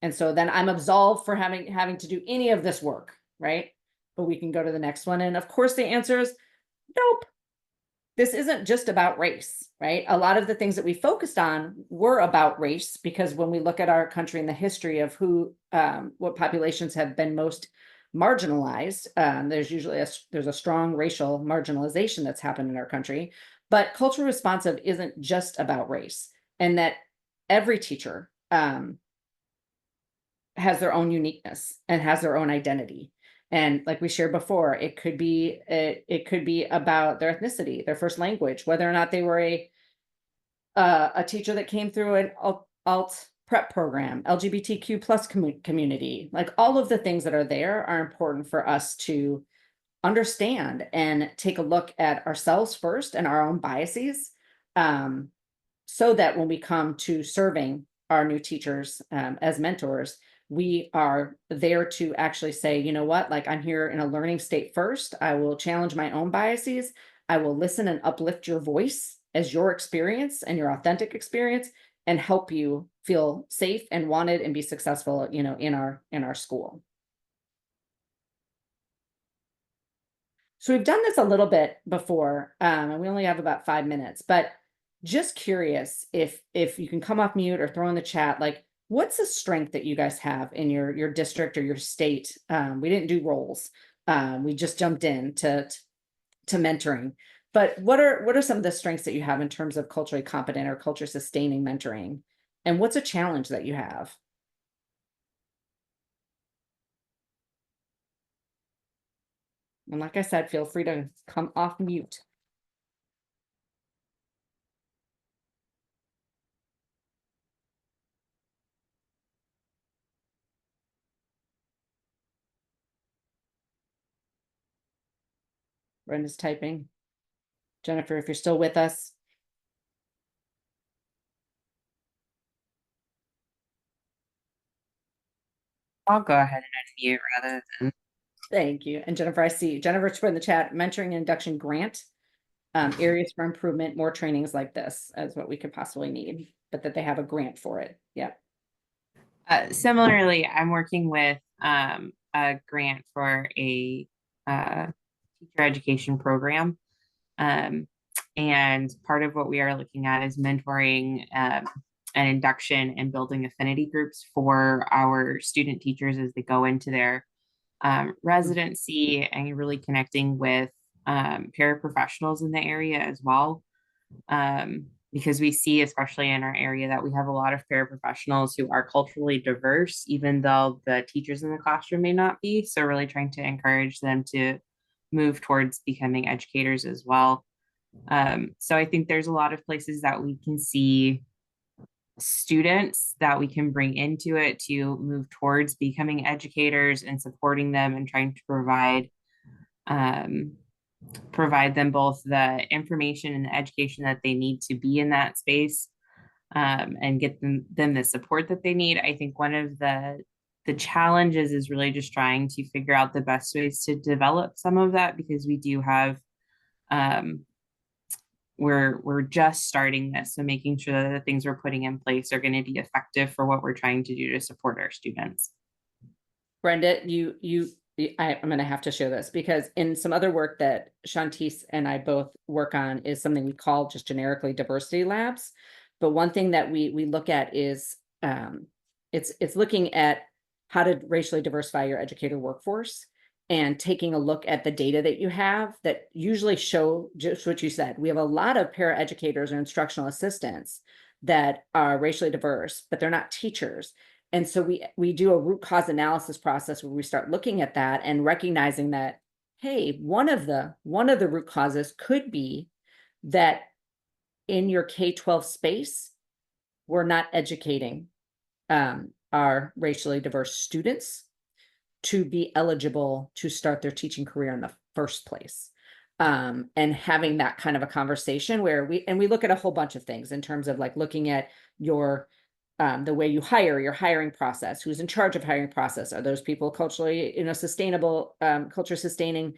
And so then I'm absolved for having to do any of this work, right? But we can go to the next one. And of course the answer is nope. This isn't just about race, right? A lot of the things that we focused on were about race, because when we look at our country and the history of what populations have been most marginalized, there's usually there's a strong racial marginalization that's happened in our country. But culturally responsive isn't just about race, and that every teacher has their own uniqueness and has their own identity. And like we shared before, it could be about their ethnicity, their first language, whether or not they were a teacher that came through an alt prep program, LGBTQ plus community. Like, all of the things that are there are important for us to understand and take a look at ourselves first and our own biases, so that when we come to serving our new teachers as mentors, we are there to actually say, you know what, like, I'm here in a learning state first. I will challenge my own biases. I will listen and uplift your voice as your experience and your authentic experience, and help you feel safe and wanted and be successful, in our school. So we've done this a little bit before, and we only have about 5 minutes, but just curious if you can come off mute or throw in the chat, like, what's a strength that you guys have in your district or your state? We didn't do roles. We just jumped in to mentoring. But what are some of the strengths that you have in terms of culturally competent or culture sustaining mentoring? And what's a challenge that you have? And like I said, feel free to come off mute. Brenda's typing. Jennifer, if you're still with us. I'll go ahead and unmute rather than. Thank you. And Jennifer, I see Jennifer's put in the chat, mentoring and induction grant, areas for improvement, more trainings like this as what we could possibly need, but that they have a grant for it. Yeah. Similarly, I'm working with a grant for a teacher education program. And part of what we are looking at is mentoring an induction and building affinity groups for our student teachers as they go into their residency, and really connecting with paraprofessionals in the area as well. Because we see, especially in our area, that we have a lot of paraprofessionals who are culturally diverse, even though the teachers in the classroom may not be. So really trying to encourage them to move towards becoming educators as well. So I think there's a lot of places that we can see students that we can bring into it to move towards becoming educators, and supporting them and trying to provide them both the information and the education that they need to be in that space, and get them the support that they need. I think one of the challenges is really just trying to figure out the best ways to develop some of that, because we do have we're just starting this, so making sure that the things we're putting in place are going to be effective for what we're trying to do to support our students. Brenda, I'm going to have to show this, because in some other work that Shantice and I both work on is something we call just generically diversity labs. But one thing that we look at is it's looking at how to racially diversify your educator workforce, and taking a look at the data that you have that usually show just what you said. We have a lot of paraeducators or instructional assistants that are racially diverse, but they're not teachers. And so we do a root cause analysis process where we start looking at that and recognizing that, hey, one of the root causes could be that in your K-12 space, we're not educating our racially diverse students to be eligible to start their teaching career in the first place. And having that kind of a conversation where we look at a whole bunch of things in terms of like looking at your the way you hire, your hiring process, who's in charge of hiring process. Are those people culturally, sustainable, culture sustaining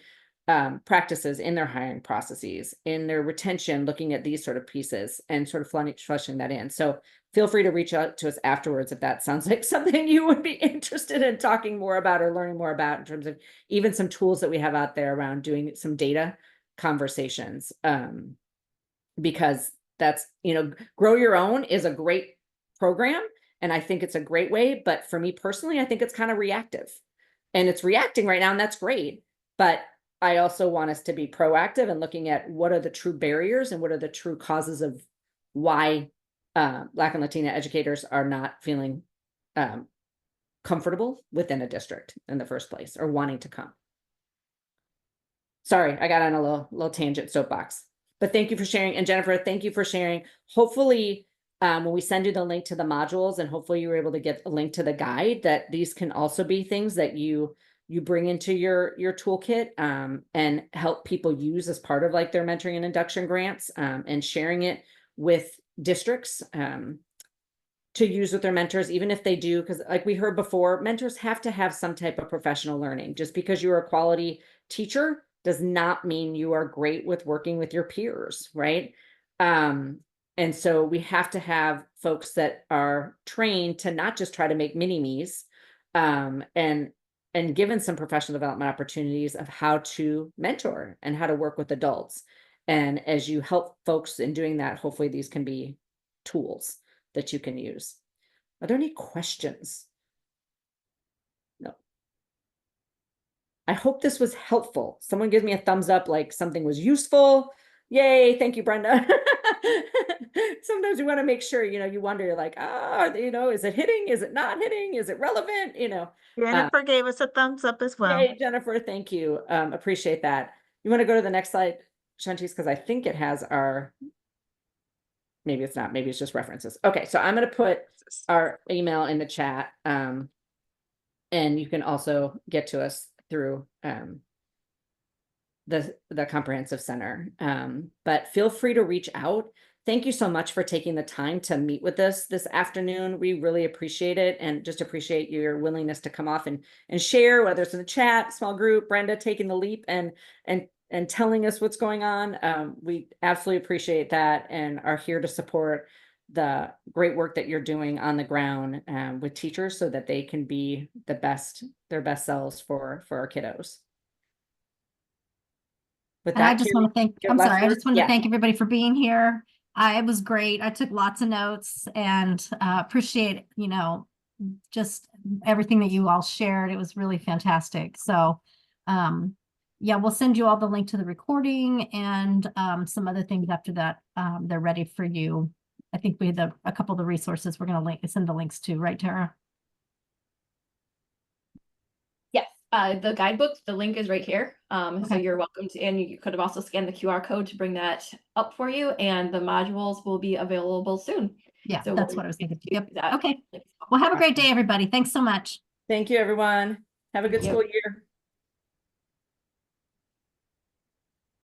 practices in their hiring processes, in their retention, looking at these sort of pieces and sort of flushing that in. So feel free to reach out to us afterwards if that sounds like something you would be interested in talking more about or learning more about, in terms of even some tools that we have out there around doing some data conversations. Because that's, Grow Your Own is a great program, and I think it's a great way, but for me personally, I think it's kind of reactive, and it's reacting right now, and that's great. But I also want us to be proactive and looking at what are the true barriers and what are the true causes of why Black and Latina educators are not feeling comfortable within a district in the first place, or wanting to come. Sorry, I got on a little tangent soapbox, but thank you for sharing. And Jennifer, thank you for sharing. Hopefully, when we send you the link to the modules, and hopefully you were able to get a link to the guide, that these can also be things that you bring into your toolkit and help people use as part of like their mentoring and induction grants, and sharing it with districts to use with their mentors, even if they do, because like we heard before, mentors have to have some type of professional learning. Just because you're a quality teacher does not mean you are great with working with your peers, right? And so we have to have folks that are trained to not just try to make mini-me's, and given some professional development opportunities of how to mentor and how to work with adults. And as you help folks in doing that, hopefully these can be tools that you can use. Are there any questions? No. I hope this was helpful. Someone gives me a thumbs up, like something was useful. Yay, thank you, Brenda. Sometimes you want to make sure, you wonder, you're like, is it hitting? Is it not hitting? Is it relevant? Jennifer gave us a thumbs up as well. Yay, Jennifer, thank you. Appreciate that. You want to go to the next slide, Shantice, because I think it has maybe it's not, maybe it's just references. Okay, so I'm going to put our email in the chat. And you can also get to us through the Comprehensive Center. But feel free to reach out. Thank you so much for taking the time to meet with us this afternoon. We really appreciate it, and just appreciate your willingness to come off and share, whether it's in the chat, small group, Brenda taking the leap and telling us what's going on. We absolutely appreciate that and are here to support the great work that you're doing on the ground with teachers so that they can be their best selves for our kiddos. With And that, I just want to thank, I'm sorry, I just wanted to thank you. everybody for being here. It was great. I took lots of notes and appreciate, just everything that you all shared. It was really fantastic. So, yeah, we'll send you all the link to the recording and some other things after that. They're ready for you. I think we had a couple of the resources we're going to send the links to, right, Tara? Yes, the guidebook, the link is right here. So Okay. you're welcome to, and you could have also scanned the QR code to bring that up for you, and the modules will be available soon. Yeah, So that's we'll what I was thinking. do Yep. that. Okay. Well, have a great day, everybody. Thanks so much. Thank you, everyone. Have a good Thank you. school year.